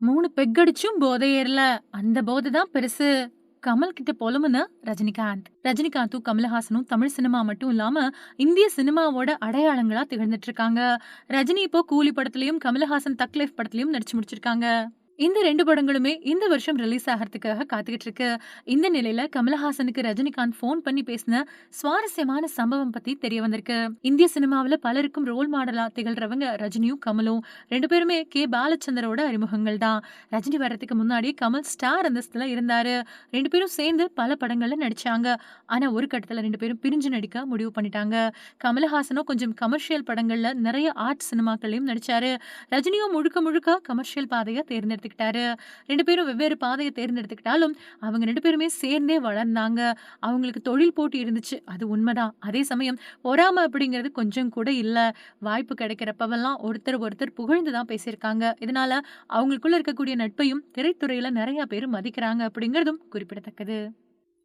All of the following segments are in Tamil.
3 பெக் அடிச்சும் போதை ஏறல. அந்த போதை தான் பெருசு. கமல் கிட்ட பொலம்புன ரஜினிகாந்த். ரஜினிகாந்தும், கமலஹாசனும் தமிழ் சினிமா மட்டும் இல்லாம, இந்திய சினிமாவோட அடையாளங்களா திகழ்ந்துட்டு இருக்காங்க. ரஜினி இப்போ கூலி படத்துலயும், கமலஹாசன் தக் லைஃப் படத்துலயும் நடிச்சு முடிச்சிருக்காங்க. இந்த 2 படங்களுமே இந்த வருஷம் ரிலீஸ் ஆகறதுக்காக காத்துக்கிட்டு இருக்கு. இந்த நிலையில கமலஹாசனுக்கு ரஜினிகாந்த் ஃபோன் பண்ணி பேசின சுவாரஸ்யமான சம்பவம் பத்தி தெரிய வந்திருக்கு. இந்திய சினிமாவுல பலருக்கும் ரோல் மாடலா திகழ்றவங்க ரஜினியும், கமலும் 2 பேருமே கே. பாலச்சந்தரோட அறிமுகங்கள் தான். ரஜினி வர்றதுக்கு முன்னாடி கமல் ஸ்டார் அந்தஸ்துல இருந்தாரு. 2 பேரும் சேர்ந்து பல படங்கள்ல நடிச்சாங்க. ஆனா ஒரு கட்டத்துல 2 பேரும் பிரிஞ்சு நடிக்க முடிவு பண்ணிட்டாங்க. கமலஹாசனும் கொஞ்சம் கமர்ஷியல் படங்கள்ல நிறைய ஆர்ட் சினிமாக்கள்லயும் நடிச்சாரு. ரஜினியும் முழுக்க முழுக்க கமர்ஷியல் பாதைய தேர்ந்தெடுத்துக்கிட்டாரு. 2 பேரும் வெவ்வேறு பாதைய தேர்ந்தெடுத்துக்கிட்டாலும், அவங்க 2 பேருமே சேர்ந்தே வளர்ந்தாங்க. அவங்களுக்கு தொழில் போட்டி இருந்துச்சு. அது உண்மதான். அதே சமயம் பொறாம அப்படிங்கிறது கொஞ்சம் கூட இல்ல. வாய்ப்பு கிடைக்கிறப்பவெல்லாம் ஒருத்தர் ஒருத்தர் புகழ்ந்து தான் பேசியிருக்காங்க. இதனால அவங்களுக்குள்ள இருக்கக்கூடிய நட்பையும் திரைத்துறையில நெறைய பேரு மதிக்கிறாங்க அப்படிங்கிறதும் குறிப்பிடத்தக்கது.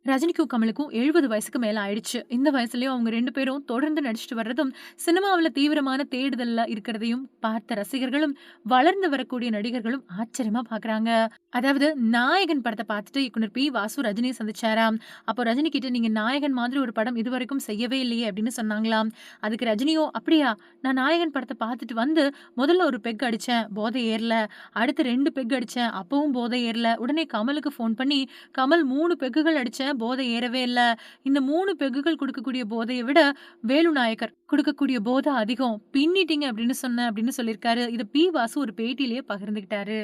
ரஜினிக்கும், கமலுக்கும் 70 வயசுக்கு மேல ஆயிடுச்சு. இந்த வயசுலயும் அவங்க 2 பேரும் தொடர்ந்து நடிச்சுட்டு வர்றதும், சினிமாவுல தீவிரமான தேடுதல்ல இருக்கிறதையும் பார்த்த ரசிகர்களும், வளர்ந்து வரக்கூடிய நடிகர்களும் ஆச்சரியமா பார்க்குறாங்க. அதாவது நாயகன் படத்த பார்த்துட்டு இயக்குனர் பி. வாசு ரஜினிய சந்திச்சாராம். அப்போ ரஜினி கிட்ட "நீங்க நாயகன் மாதிரி ஒரு படம் இதுவரைக்கும் செய்யவே இல்லையே" அப்படின்னு சொன்னாங்களாம். அதுக்கு ரஜினியும், "அப்படியா? நான் நாயகன் படத்த பார்த்துட்டு வந்து முதல்ல ஒரு பெக் அடிச்சேன். போதை ஏறல. அடுத்து 2 பெக் அடிச்சேன். அப்பவும் போதை ஏறல. உடனே கமலுக்கு ஃபோன் பண்ணி, கமல் 3 பெக்குகள் அடிச்சேன். போதை ஏறவே இல்ல. இந்த 3 பெக்குகள் குடுக்கக்கூடிய போதைய விட வேலு நாயக்கர் குடுக்கக்கூடிய போதை அதிகம். பின்னிட்டீங்க அப்படின்னு சொன்னேன்" அப்படின்னு சொல்லியிருக்காரு. இத பி. வாசு ஒரு பேட்டியிலேயே பகிர்ந்துகிட்டாரு.